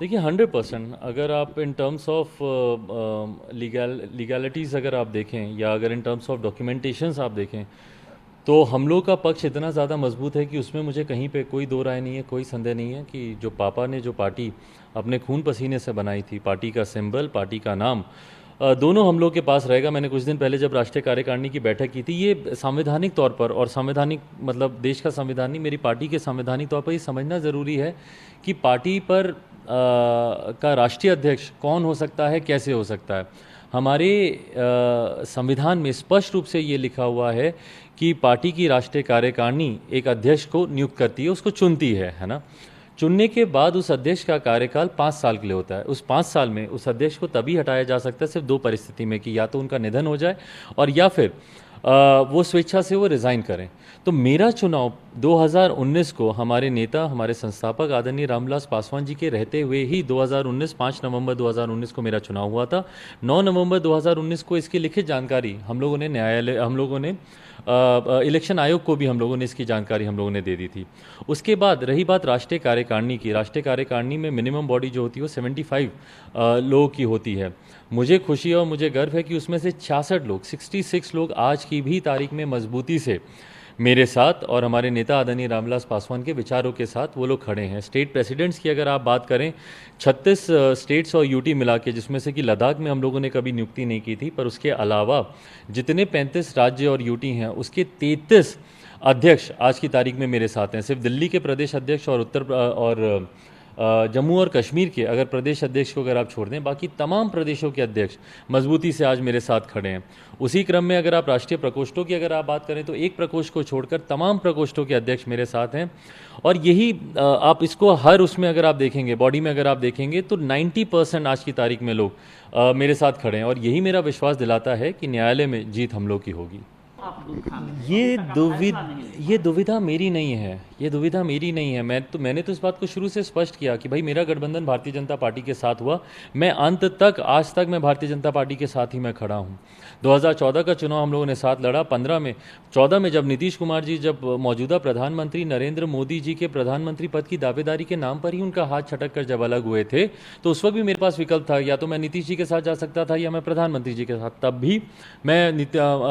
देखिए 100%, अगर आप इन टर्म्स ऑफ लीगैलिटीज़ अगर आप देखें या अगर इन टर्म्स ऑफ डॉक्यूमेंटेशंस आप देखें, तो हम लोग का पक्ष इतना ज़्यादा मजबूत है कि उसमें मुझे कहीं पे कोई दो राय नहीं है, कोई संदेह नहीं है कि जो पापा ने जो पार्टी अपने खून पसीने से बनाई थी, पार्टी का सिंबल, पार्टी का नाम, दोनों हम लोग के पास रहेगा। मैंने कुछ दिन पहले जब राष्ट्रीय कार्यकारिणी की बैठक की थी, ये संवैधानिक तौर पर, और संवैधानिक मतलब देश का संविधान नहीं, मेरी पार्टी के संवैधानिक तौर पर ये समझना ज़रूरी है कि पार्टी पर का राष्ट्रीय अध्यक्ष कौन हो सकता है, कैसे हो सकता है। हमारे संविधान में स्पष्ट रूप से ये लिखा हुआ है कि पार्टी की राष्ट्रीय कार्यकारिणी एक अध्यक्ष को नियुक्त करती है, उसको चुनती है ना। चुनने के बाद उस अध्यक्ष का कार्यकाल 5 साल के लिए होता है। उस 5 साल में उस अध्यक्ष को तभी हटाया जा सकता है सिर्फ दो परिस्थिति में, कि या तो उनका निधन हो जाए और या फिर वो स्वेच्छा से वो रिज़ाइन करें। तो मेरा चुनाव 2019 को हमारे नेता, हमारे संस्थापक आदरणीय रामविलास पासवान जी के रहते हुए ही 2019, 5 नवंबर 2019 को मेरा चुनाव हुआ था। 9 नवंबर 2019 को इसकी लिखित जानकारी हम लोगों ने इलेक्शन आयोग को भी हम लोगों ने इसकी जानकारी हम लोगों ने दे दी थी। उसके बाद रही बात राष्ट्रीय कार्यकारिणी की, राष्ट्रीय कार्यकारिणी में मिनिमम बॉडी जो होती है वो 75 लोगों की होती है। मुझे खुशी और मुझे गर्व है कि उसमें से 66 लोग, 66 लोग आज की भी तारीख में मजबूती से मेरे साथ और हमारे नेता आदरणीय रामविलास पासवान के विचारों के साथ वो लोग खड़े हैं। स्टेट प्रेसिडेंट्स की अगर आप बात करें, 36 स्टेट्स और यूटी मिला के, जिसमें से कि लद्दाख में हम लोगों ने कभी नियुक्ति नहीं की थी, पर उसके अलावा जितने 35 राज्य और यूटी हैं उसके 33 अध्यक्ष आज की तारीख में मेरे साथ हैं। सिर्फ दिल्ली के प्रदेश अध्यक्ष और जम्मू और कश्मीर के अगर प्रदेश अध्यक्ष को अगर आप छोड़ दें, बाकी तमाम प्रदेशों के अध्यक्ष मजबूती से आज मेरे साथ खड़े हैं। उसी क्रम में अगर आप राष्ट्रीय प्रकोष्ठों की अगर आप बात करें तो एक प्रकोष्ठ को छोड़कर तमाम प्रकोष्ठों के अध्यक्ष मेरे साथ हैं। और यही आप इसको हर उसमें अगर आप देखेंगे, बॉडी में अगर आप देखेंगे, तो 90% आज की तारीख में लोग मेरे साथ खड़े हैं। और यही मेरा विश्वास दिलाता है कि न्यायालय में जीत हम लोग की होगी। ये दुविधा मेरी नहीं है, ये दुविधा मेरी नहीं है। मैंने तो इस बात को शुरू से स्पष्ट किया कि भाई मेरा गठबंधन भारतीय जनता पार्टी के साथ हुआ। मैं अंत तक, आज तक मैं भारतीय जनता पार्टी के साथ ही मैं खड़ा हूँ। 2014 का चुनाव हम लोगों ने साथ लड़ा। 14 में जब नीतीश कुमार जी, जब मौजूदा प्रधानमंत्री नरेंद्र मोदी जी के प्रधानमंत्री पद की दावेदारी के नाम पर ही उनका हाथ छटक कर जब अलग हुए थे, तो उस वक्त भी मेरे पास विकल्प था, या तो मैं नीतीश जी के साथ जा सकता था या मैं प्रधानमंत्री जी के साथ। तब भी मैं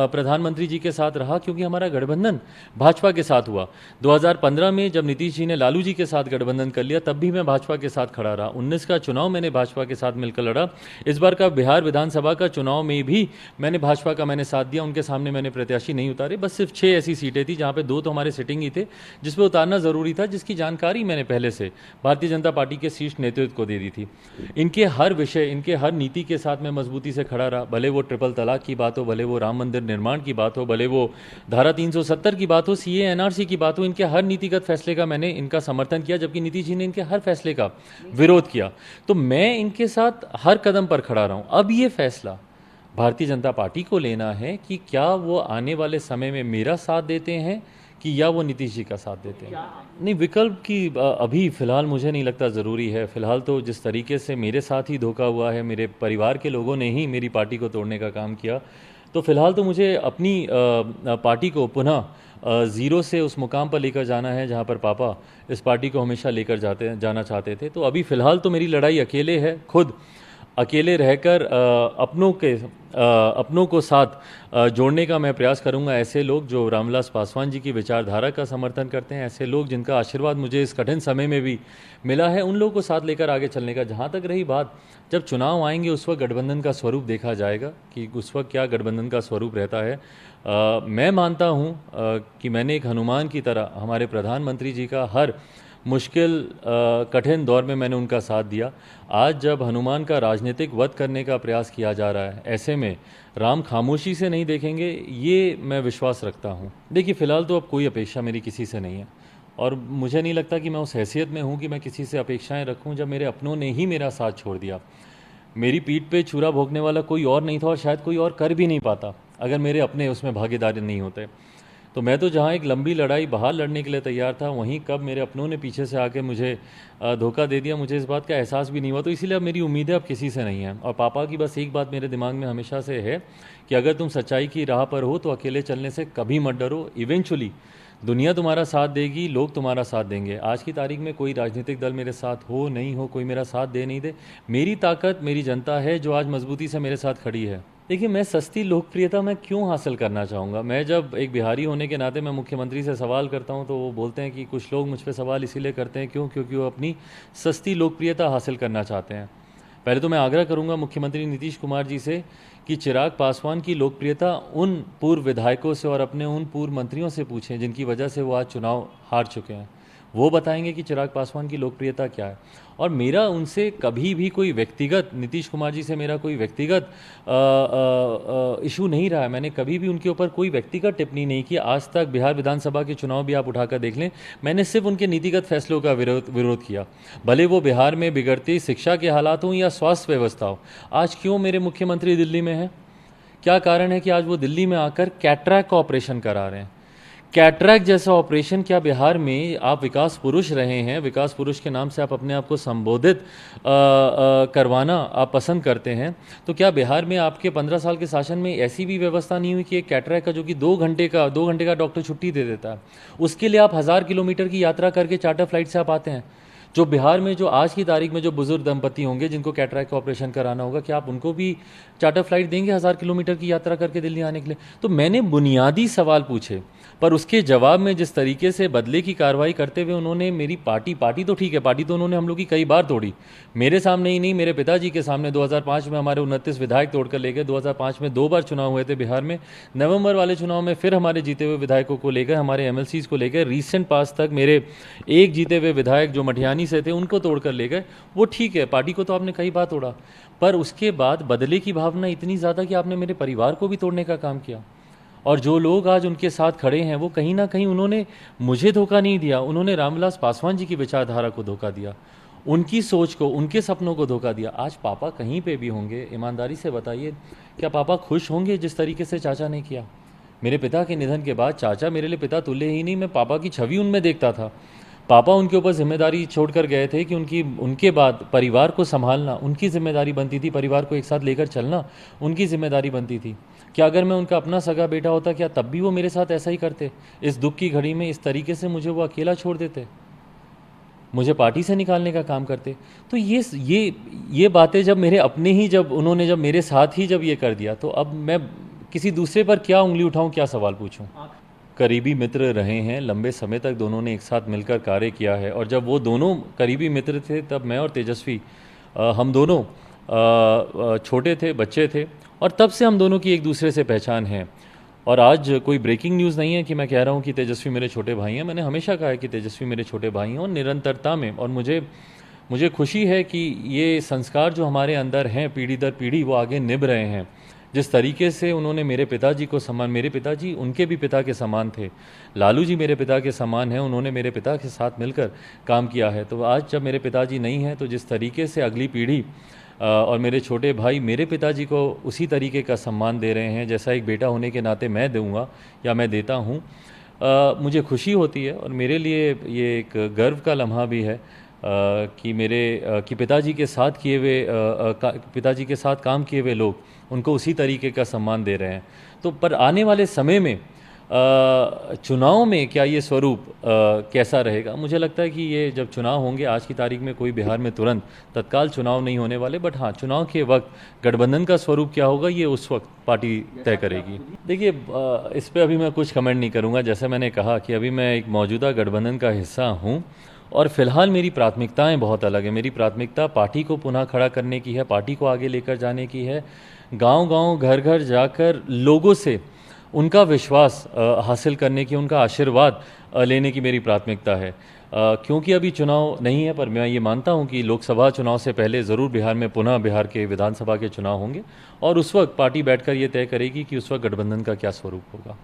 प्रधानमंत्री जी के साथ रहा क्योंकि हमारा गठबंधन भाजपा के साथ हुआ। 2015 में जब नीतीश जी ने लालू जी के साथ गठबंधन कर लिया, तब भी मैं भाजपा के साथ खड़ा रहा। 19 का चुनाव मैंने भाजपा के साथ मिलकर लड़ा। इस बार का बिहार विधानसभा का चुनाव में भी मैंने भाजपा का साथ दिया। उनके सामने मैंने प्रत्याशी नहीं उतारे, बस सिर्फ 6 ऐसी सीटें थी जहां पे 2 तो हमारे सिटिंग ही थे, जिस पे उतारना जरूरी था, जिसकी जानकारी मैंने पहले से भारतीय जनता पार्टी के शीर्ष नेतृत्व को दे दी थी। इनके हर विषय, इनके हर नीति के साथ मैं मजबूती से खड़ा रहा। भले वो ट्रिपल तलाक की बात हो, भले वो राम मंदिर निर्माण की बात हो, भले वो धारा 370 की बात हो, सीए एनआरसी की बात हो, इनके हर नीतिगत फैसले का मैंने इनका समर्थन किया, जबकि नीतीश जी ने इनके हर फैसले का विरोध किया। तो मैं इनके साथ हर कदम पर खड़ा रहा हूं। अब ये फैसला भारतीय जनता पार्टी को लेना है कि क्या वो आने वाले समय में मेरा साथ देते हैं कि या वो नीतीश जी का साथ देते हैं। नहीं, विकल्प की अभी फ़िलहाल मुझे नहीं लगता ज़रूरी है। फ़िलहाल तो जिस तरीके से मेरे साथ ही धोखा हुआ है, मेरे परिवार के लोगों ने ही मेरी पार्टी को तोड़ने का काम किया, तो फ़िलहाल तो मुझे अपनी पार्टी को पुनः ज़ीरो से उस मुकाम पर लेकर जाना है जहां पर पापा इस पार्टी को हमेशा लेकर जाना चाहते थे। तो अभी फ़िलहाल तो मेरी लड़ाई अकेले है, खुद अकेले रहकर अपनों को साथ जोड़ने का मैं प्रयास करूंगा। ऐसे लोग जो रामविलास पासवान जी की विचारधारा का समर्थन करते हैं, ऐसे लोग जिनका आशीर्वाद मुझे इस कठिन समय में भी मिला है, उन लोगों को साथ लेकर आगे चलने का। जहां तक रही बात, जब चुनाव आएंगे उस वक्त गठबंधन का स्वरूप देखा जाएगा कि उस वक्त क्या गठबंधन का स्वरूप रहता है। मैं मानता हूं कि मैंने एक हनुमान की तरह हमारे प्रधानमंत्री जी का हर मुश्किल कठिन दौर में मैंने उनका साथ दिया। आज जब हनुमान का राजनीतिक वध करने का प्रयास किया जा रहा है, ऐसे में राम खामोशी से नहीं देखेंगे, ये मैं विश्वास रखता हूँ। देखिए, फ़िलहाल तो अब कोई अपेक्षा मेरी किसी से नहीं है, और मुझे नहीं लगता कि मैं उस हैसियत में हूँ कि मैं किसी से अपेक्षाएं रखूँ जब मेरे अपनों ने ही मेरा साथ छोड़ दिया। मेरी पीठ पे छुरा भोगने वाला कोई और नहीं था, और शायद कोई और कर भी नहीं पाता अगर मेरे अपने उसमें भागीदारी नहीं होते। तो मैं तो जहाँ एक लंबी लड़ाई बाहर लड़ने के लिए तैयार था, वहीं कब मेरे अपनों ने पीछे से आके मुझे धोखा दे दिया, मुझे इस बात का एहसास भी नहीं हुआ। तो इसीलिए अब मेरी उम्मीदें अब किसी से नहीं हैं। और पापा की बस एक बात मेरे दिमाग में हमेशा से है कि अगर तुम सच्चाई की राह पर हो तो अकेले चलने से कभी मत डरो। इवेंचुअली दुनिया तुम्हारा साथ देगी, लोग तुम्हारा साथ देंगे। आज की तारीख में कोई राजनीतिक दल मेरे साथ हो नहीं हो, कोई मेरा साथ दे नहीं दे, मेरी ताकत मेरी जनता है जो आज मजबूती से मेरे साथ खड़ी है। देखिए, मैं सस्ती लोकप्रियता मैं क्यों हासिल करना चाहूँगा? मैं जब एक बिहारी होने के नाते मैं मुख्यमंत्री से सवाल करता हूँ तो वो बोलते हैं कि कुछ लोग मुझ पर सवाल इसीलिए करते हैं, क्योंकि वो अपनी सस्ती लोकप्रियता हासिल करना चाहते हैं। पहले तो मैं आग्रह करूंगा मुख्यमंत्री नीतीश कुमार जी से कि चिराग पासवान की लोकप्रियता उन पूर्व विधायकों से और अपने उन पूर्व मंत्रियों से पूछें जिनकी वजह से वो आज चुनाव हार चुके हैं। वो बताएंगे कि चिराग पासवान की लोकप्रियता क्या है। और मेरा उनसे कभी भी कोई व्यक्तिगत, नीतीश कुमार जी से मेरा कोई व्यक्तिगत इशू नहीं रहा है। मैंने कभी भी उनके ऊपर कोई व्यक्तिगत टिप्पणी नहीं की। आज तक बिहार विधानसभा के चुनाव भी आप उठाकर देख लें, मैंने सिर्फ उनके नीतिगत फैसलों का विरोध किया, भले वो बिहार में बिगड़ती शिक्षा के हालात हों या स्वास्थ्य व्यवस्था हो। आज क्यों मेरे मुख्यमंत्री दिल्ली में हैं? क्या कारण है कि आज वो दिल्ली में आकर कैटरैक्ट का ऑपरेशन करा रहे हैं? कैटरैक्ट जैसा ऑपरेशन क्या बिहार में आप विकास पुरुष रहे हैं, विकास पुरुष के नाम से आप अपने आप को संबोधित करवाना आप पसंद करते हैं, तो क्या बिहार में आपके 15 साल के शासन में ऐसी भी व्यवस्था नहीं हुई कि एक कैटरैक्ट का जो कि 2 घंटे का डॉक्टर छुट्टी दे देता है, उसके लिए आप 1000 किलोमीटर की यात्रा करके चार्टर फ्लाइट से आप आते हैं? जो बिहार में जो आज की तारीख में जो बुजुर्ग दंपति होंगे जिनको कैटरैक्ट का ऑपरेशन कराना होगा, क्या आप उनको भी चार्टर फ्लाइट देंगे 1000 किलोमीटर की यात्रा करके दिल्ली आने के लिए? तो मैंने बुनियादी सवाल पूछे, पर उसके जवाब में जिस तरीके से बदले की कार्रवाई करते हुए उन्होंने मेरी पार्टी तो ठीक है, पार्टी तो उन्होंने हम लोग की कई बार तोड़ी, मेरे सामने ही नहीं, मेरे पिताजी के सामने 2005 में हमारे 29 विधायक तोड़कर ले गए। 2005 में 2 बार चुनाव हुए थे बिहार में, नवंबर वाले चुनाव में फिर हमारे जीते हुए विधायकों को लेकर, हमारे एमएलसीज को लेकर, रिसेंट पास तक मेरे एक जीते हुए विधायक जो मठियानी से थे उनको तोड़कर ले गए। वो ठीक है, पार्टी को तो आपने कई बार तोड़ा, पर उसके बाद बदले की भावना इतनी ज़्यादा कि आपने मेरे परिवार को भी तोड़ने का काम किया। और जो लोग आज उनके साथ खड़े हैं वो कहीं ना कहीं उन्होंने मुझे धोखा नहीं दिया, उन्होंने रामविलास पासवान जी की विचारधारा को धोखा दिया, उनकी सोच को, उनके सपनों को धोखा दिया। आज पापा कहीं पे भी होंगे, ईमानदारी से बताइए, क्या पापा खुश होंगे जिस तरीके से चाचा ने किया? मेरे पिता के निधन के बाद चाचा मेरे लिए पिता तुल्य ही नहीं, मैं पापा की छवि उनमें देखता था। पापा उनके ऊपर जिम्मेदारी छोड़कर गए थे कि उनके बाद परिवार को संभालना उनकी जिम्मेदारी बनती थी, परिवार को एक साथ लेकर चलना उनकी जिम्मेदारी बनती थी। क्या अगर मैं उनका अपना सगा बेटा होता, क्या तब भी वो मेरे साथ ऐसा ही करते? इस दुख की घड़ी में इस तरीके से मुझे वो अकेला छोड़ देते, मुझे पार्टी से निकालने का काम करते? तो ये बातें जब मेरे अपने ही, जब उन्होंने जब मेरे साथ ही जब ये कर दिया, तो अब मैं किसी दूसरे पर क्या उंगली उठाऊं, क्या सवाल पूछूं? करीबी मित्र रहे हैं, लंबे समय तक दोनों ने एक साथ मिलकर कार्य किया है, और जब वो दोनों करीबी मित्र थे तब मैं और तेजस्वी हम दोनों छोटे थे, बच्चे थे, और तब से हम दोनों की एक दूसरे से पहचान है। और आज कोई ब्रेकिंग न्यूज़ नहीं है कि मैं कह रहा हूँ कि तेजस्वी मेरे छोटे भाई हैं। मैंने हमेशा कहा है कि तेजस्वी मेरे छोटे भाई हैं, और निरंतरता में। और मुझे खुशी है कि ये संस्कार जो हमारे अंदर हैं पीढ़ी दर पीढ़ी वो आगे निभ रहे हैं। जिस तरीके से उन्होंने मेरे पिताजी को सम्मान, मेरे पिताजी उनके भी पिता के समान थे, लालू जी मेरे पिता के समान हैं, उन्होंने मेरे पिता के साथ मिलकर काम किया है। तो आज जब मेरे पिताजी नहीं हैं, तो जिस तरीके से अगली पीढ़ी और मेरे छोटे भाई मेरे पिताजी को उसी तरीके का सम्मान दे रहे हैं जैसा एक बेटा होने के नाते मैं दूंगा या मैं देता हूं, मुझे खुशी होती है। और मेरे लिए ये एक गर्व का लम्हा भी है कि पिताजी के साथ किए हुए पिताजी के साथ काम किए हुए लोग उनको उसी तरीके का सम्मान दे रहे हैं। तो पर आने वाले समय में चुनाव में क्या ये स्वरूप कैसा रहेगा? मुझे लगता है कि ये जब चुनाव होंगे, आज की तारीख में कोई बिहार में तुरंत तत्काल चुनाव नहीं होने वाले, बट हाँ, चुनाव के वक्त गठबंधन का स्वरूप क्या होगा ये उस वक्त पार्टी तय करेगी। देखिए, इस पर अभी मैं कुछ कमेंट नहीं करूँगा। जैसे मैंने कहा कि अभी मैं एक मौजूदा गठबंधन का हिस्सा हूँ, और फिलहाल मेरी प्राथमिकताएं बहुत अलग है। मेरी प्राथमिकता पार्टी को पुनः खड़ा करने की है, पार्टी को आगे लेकर जाने की है, गांव-गांव, घर-घर जाकर लोगों से उनका विश्वास हासिल करने की, उनका आशीर्वाद लेने की मेरी प्राथमिकता है। क्योंकि अभी चुनाव नहीं है, पर मैं ये मानता हूं कि लोकसभा चुनाव से पहले ज़रूर बिहार में पुनः बिहार के विधानसभा के चुनाव होंगे, और उस वक्त पार्टी बैठकर ये तय करेगी कि उस वक्त गठबंधन का क्या स्वरूप होगा।